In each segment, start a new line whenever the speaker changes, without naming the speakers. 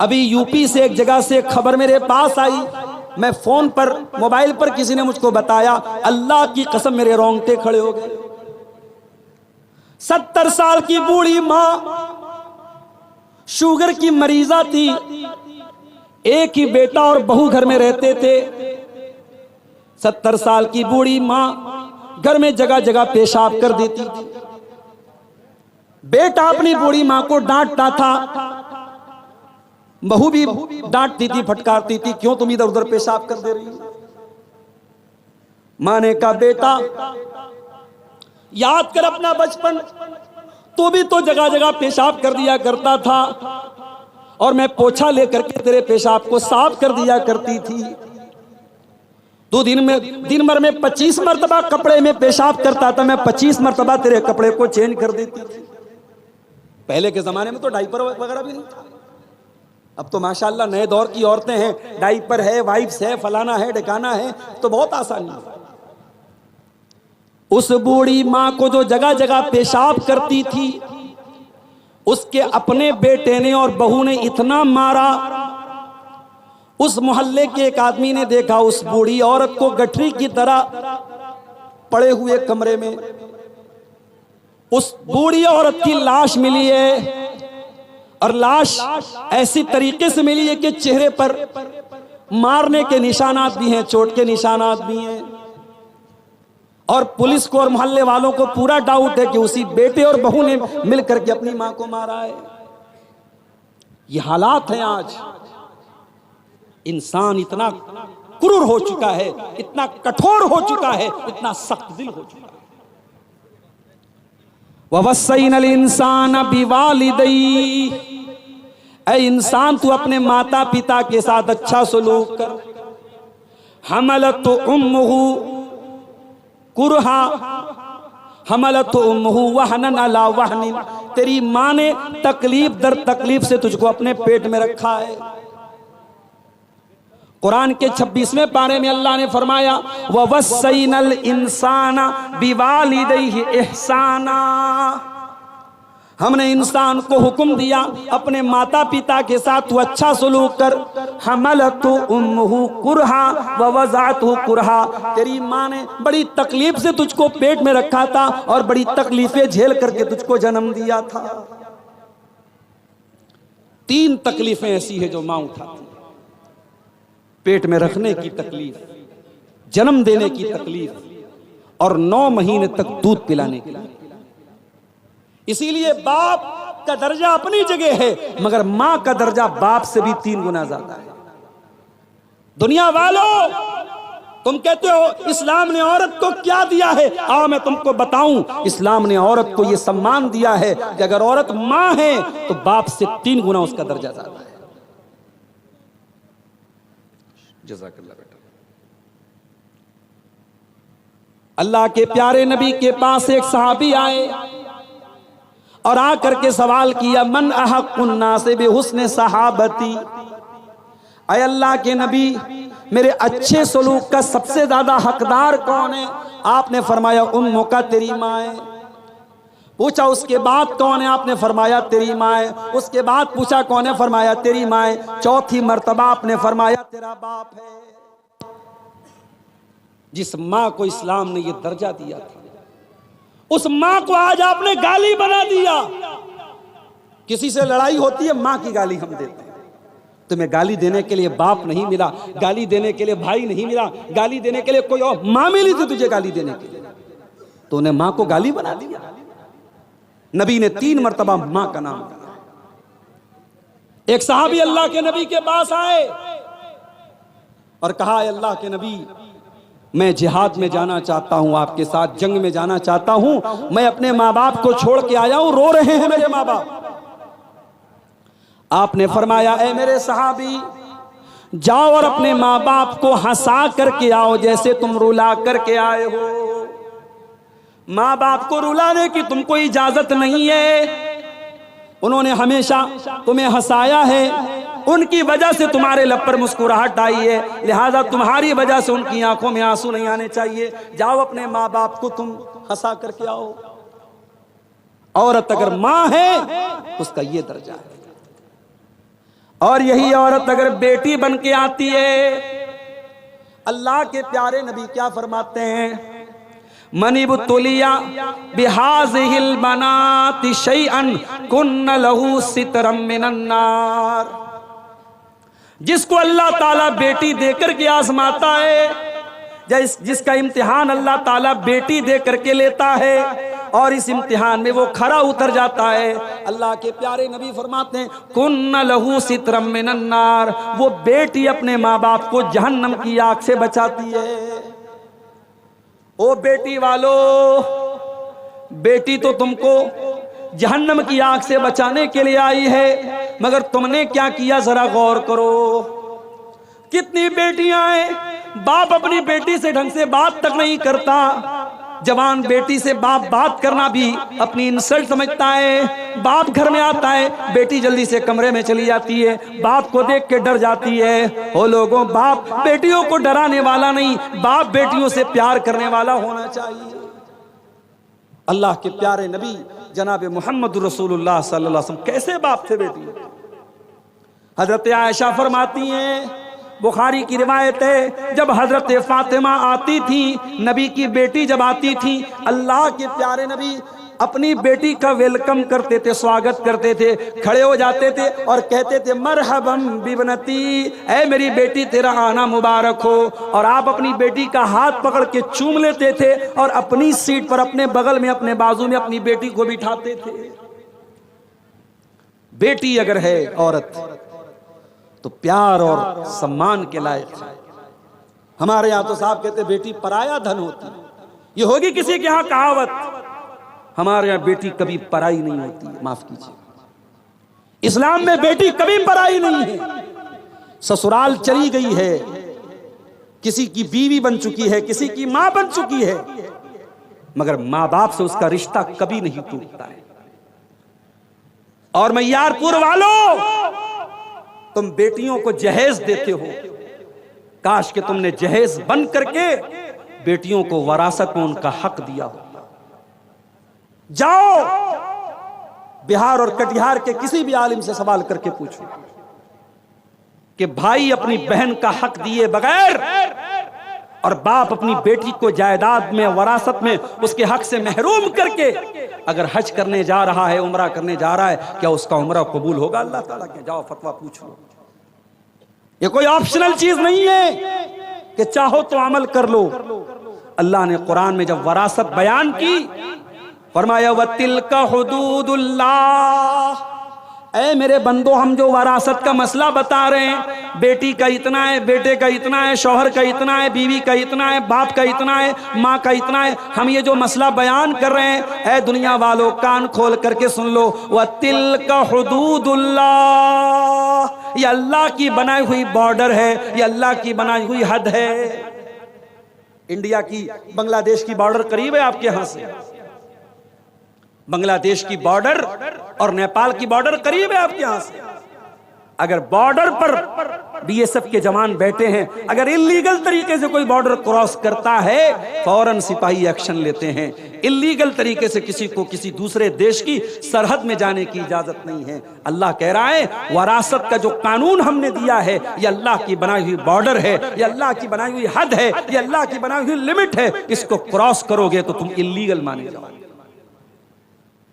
अभी यूपी से एक जगह से खबर मेरे पास आई, मैं फोन पर मोबाइल पर किसी ने मुझको बताया, अल्लाह की कसम मेरे रोंगटे खड़े हो गए। 70 साल की बूढ़ी मां, शुगर की मरीजा थी, एक ही बेटा और बहू घर में रहते थे। 70 साल की बूढ़ी मां घर में जगह जगह पेशाब कर देती थी। बेटा अपनी बूढ़ी मां को डांटता था, बहू भी डांटती थी, फटकारती थी, क्यों तुम इधर उधर पेशाब कर दे रही हो। मां ने कहा, बेटा याद कर अपना बचपन, तू भी तो जगह जगह पेशाब कर दिया करता था और मैं पोछा लेकर के तेरे पेशाब को साफ कर दिया करती थी। तू दिन भर में 25 मरतबा कपड़े में पेशाब करता था, मैं 25 मरतबा तेरे कपड़े को चेंज कर देती थी। पहले के जमाने में तो डाइपर वगैरह भी नहीं था। अब तो माशाल्लाह नए दौर की औरतें हैं, डाइपर है, वाइप्स है, फलाना है, ढकाना है, तो बहुत आसानी है। उस बूढ़ी मां को जो जगह जगह पेशाब करती थी, उसके अपने बेटे ने और बहू ने इतना मारा, उस मोहल्ले के एक आदमी ने देखा उस बूढ़ी औरत को गठरी की तरह पड़े हुए कमरे में। उस बूढ़ी औरत की लाश मिली है और लाश ऐसी तरीके से मिली है कि चेहरे पर मारने के निशानात भी हैं, चोट के निशानात भी हैं। और पुलिस को और मोहल्ले वालों को पूरा डाउट है कि उसी बेटे और बहू ने मिलकर के अपनी मां को मारा है। ये हालात हैं आज। इंसान इतना क्रूर हो चुका है, इतना कठोर हो चुका है, इतना सख्त दिल हो चुका है। ववस्सैनल इंसान बिवालिदैहि, ऐ इंसान तू अपने माता पिता के साथ अच्छा सलूक कर। हमलतु उम्मुहु कुरहा हमलतु उम्मुहु वहनन अला वहनिन, तेरी मां ने तकलीफ दर तकलीफ से तुझको अपने पेट में रखा है। कुरान के 26वें पारे में अल्लाह ने फरमाया, ववस्सैनल इंसाना बिवालिदैहि इहसाना, हमने इंसान को हुक्म दिया अपने माता पिता के साथ तू अच्छा सलूक कर। हमलतु उम्मुहु कुरहा व वज़अतहु कुरहा, तेरी माँ ने बड़ी तकलीफ से तुझको पेट में रखा था और बड़ी तकलीफें झेल करके तुझको जन्म दिया था। 3 तकलीफें ऐसी है जो माँ उठाती, पेट में रखने की तकलीफ, जन्म देने की तकलीफ और 9 महीने तक दूध पिलाने की। इसीलिए बाप का दर्जा अपनी जगह है, मगर मां का दर्जा बाप से भी 3 गुना ज्यादा है। दुनिया वालों, तुम कहते हो इस्लाम ने औरत को क्या दिया है, आओ मैं तुमको बताऊं। इस्लाम ने औरत को यह सम्मान दिया है कि अगर औरत मां है तो बाप से 3 गुना उसका दर्जा ज्यादा है। जज़ाकल्लाह बेटा। अल्लाह के प्यारे नबी के पास एक सहाबी आए और आकर के सवाल किया, मन अहक्कुन नास बिहुस्न सहाबती, ऐ अल्लाह के नबी मेरे अच्छे सलूक का सबसे ज्यादा हकदार कौन है। आपने फरमाया उम्मुका, तेरी माँ है। पूछा उसके बाद कौन है, आपने फरमाया तेरी माँ है। उसके बाद पूछा कौन है, फरमाया तेरी माँ है। चौथी मर्तबा आपने फरमाया तेरा बाप है। जिस माँ को इस्लाम ने यह दर्जा दिया था, उस मां को आज आपने गाली बना दिया। किसी से लड़ाई होती है, मां की गाली हम देते हैं। तुम्हें गाली देने के लिए बाप नहीं मिला, गाली देने के लिए भाई नहीं मिला, गाली देने के लिए कोई और मां मिली थी तुझे गाली देने के लिए, तो उन्हें मां को गाली बना दिया। नबी ने 3 मरतबा मां का नाम लिया। एक सहाबी अल्लाह के नबी के पास आए और कहा, अल्लाह के नबी मैं जिहाद में जाना चाहता हूं, आपके साथ जंग में जाना चाहता हूं। मैं अपने माँ बाप को छोड़ के आया हूं, रो रहे हैं मेरे माँ बाप। आपने फरमाया, ऐ मेरे सहाबी, जाओ और अपने माँ बाप को हंसा करके आओ जैसे तुम रुला करके आए हो। माँ बाप को रुलाने की तुमको इजाजत नहीं है। उन्होंने हमेशा तुम्हें हंसाया है, उनकी वजह से तुम्हारे लब पर मुस्कुराहट आई है, लिहाजा तुम्हारी वजह से उनकी आंखों में आंसू नहीं आने चाहिए। जाओ अपने माँ बाप को तुम हंसा करके आओ। औरत अगर माँ है उसका ये दर्जा है। और यही औरत अगर बेटी बन के आती है, अल्लाह के प्यारे नबी क्या फरमाते हैं, मनिबुतुलिया बिहाज़िहिल बनाति शैअन कुन्न लहू सितरम मिनन नार। जिसको अल्लाह ताला बेटी देकर के आजमाता है, जिसका इम्तिहान अल्लाह ताला बेटी दे करके लेता है और इस इम्तिहान में वो खरा उतर जाता है, अल्लाह के प्यारे नबी फरमाते हैं कुन्न लहू सितरम मिनन नार, वो बेटी अपने माँ बाप को जहन्नम की आग से बचाती है। ओ बेटी वालों, बेटी तो तुमको जहन्नम की आग से बचाने के लिए आई है, मगर तुमने क्या किया जरा गौर करो। कितनी बेटियां हैं, बाप अपनी बेटी से ढंग से बात तक नहीं करता, जवान बेटी से बाप बात करना भी अपनी इंसल्ट समझता है। बाप घर में आता है, बेटी जल्दी से कमरे में चली जाती है, बाप को देख के डर जाती है। ओ लोगों, बाप बेटियों को डराने वाला नहीं, बाप बेटियों से प्यार करने वाला होना चाहिए। अल्लाह के प्यारे नबी जनाब मोहम्मद रसूलुल्लाह सल्लल्लाहु अलैहि वसल्लम कैसे बाप थे बेटी। हजरत आयशा फरमाती हैं, बुखारी की रिवायत है, जब हजरत फातिमा आती थी, नबी की बेटी जब आती थी, अल्लाह के प्यारे नबी अपनी बेटी का वेलकम करते थे, स्वागत करते थे, खड़े हो जाते थे और कहते थे मरहबम बिबनती, ऐ मेरी बेटी तेरा आना मुबारक हो। और आप अपनी बेटी का हाथ पकड़ के चूम लेते थे और अपनी सीट पर अपने बगल में अपने बाजू में अपनी बेटी को बिठाते थे। बेटी अगर है औरत तो प्यार और सम्मान के लायक है। हमारे यहाँ तो साहब कहते बेटी पराया धन होती है, ये होगी किसी के यहाँ कहावत। हमारे यहाँ बेटी कभी पराई नहीं होती है, माफ कीजिए। इस्लाम में बेटी कभी पराई नहीं है। ससुराल चली गई है, किसी की बीवी बन चुकी है, किसी की मां बन चुकी है, मगर मां बाप से उसका रिश्ता कभी नहीं टूटता है। और मैयारपुर वालों, तुम बेटियों को जहेज देते हो, काश कि तुमने जहेज बन करके बेटियों को वरासत में उनका हक दिया हो। जाओ बिहार और कटिहार के किसी भी आलिम से सवाल करके पूछो कि भाई अपनी बहन का हक दिए बगैर और बाप अपनी बेटी को जायदाद में वरासत में उसके हक से महरूम करके अगर हज करने जा रहा है, उम्रा करने जा रहा है, क्या उसका उम्रा कबूल होगा अल्लाह ताला के? जाओ फतवा पूछ लो। ये कोई ऑप्शनल चीज नहीं है कि चाहो तो अमल कर लो। अल्लाह ने कुरान में जब वरासत बयान की, फरमाया वतिल्का हुदूदुल्लाह, ऐ मेरे बंदो, हम जो वरासत का मसला बता रहे हैं, बेटी का इतना है, बेटे का इतना है, शौहर का इतना है, बीवी का इतना है, बाप का इतना है, माँ का इतना है, हम ये जो मसला बयान कर रहे हैं, ऐ दुनिया वालों कान खोल करके सुन लो। वतिल्का हुदूदुल्लाह, ये अल्लाह की बनाई हुई बॉर्डर है, ये अल्लाह की बनाई हुई हद है। इंडिया की बांग्लादेश की बॉर्डर करीब है आपके यहां से, बांग्लादेश की बॉर्डर और नेपाल की बॉर्डर करीब है आपके यहां से। अगर बॉर्डर पर बीएसएफ के जवान बैठे हैं, अगर इल्लीगल तरीके से कोई बॉर्डर क्रॉस करता है, फौरन सिपाही एक्शन लेते हैं। इल्लीगल तरीके से किसी को किसी दूसरे देश की सरहद में जाने की इजाजत नहीं है। अल्लाह कह रहा है वरासत का जो कानून हमने दिया है, ये अल्लाह की बनाई हुई बॉर्डर है, ये अल्लाह की बनाई हुई हद है, ये अल्लाह की बनाई हुई लिमिट है। इसको क्रॉस करोगे तो तुम इल्लीगल माने जाओगे।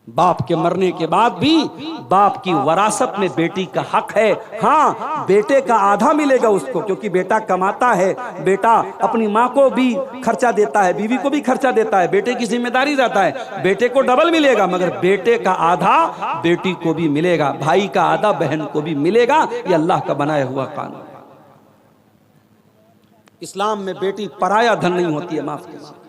बाप के मरने के बाद भी बाप की वरासत में बेटी का हक है। हाँ, बेटे का आधा मिलेगा उसको, क्योंकि बेटा कमाता है, बेटा अपनी माँ को भी खर्चा देता है, बीवी को भी खर्चा देता है, बेटे की जिम्मेदारी रहता है, बेटे को डबल मिलेगा, मगर बेटे का आधा बेटी को भी मिलेगा, भाई का आधा बहन को भी मिलेगा। ये अल्लाह का बनाया हुआ कानून। इस्लाम में बेटी पराया धन नहीं होती है, माफ कीजिए।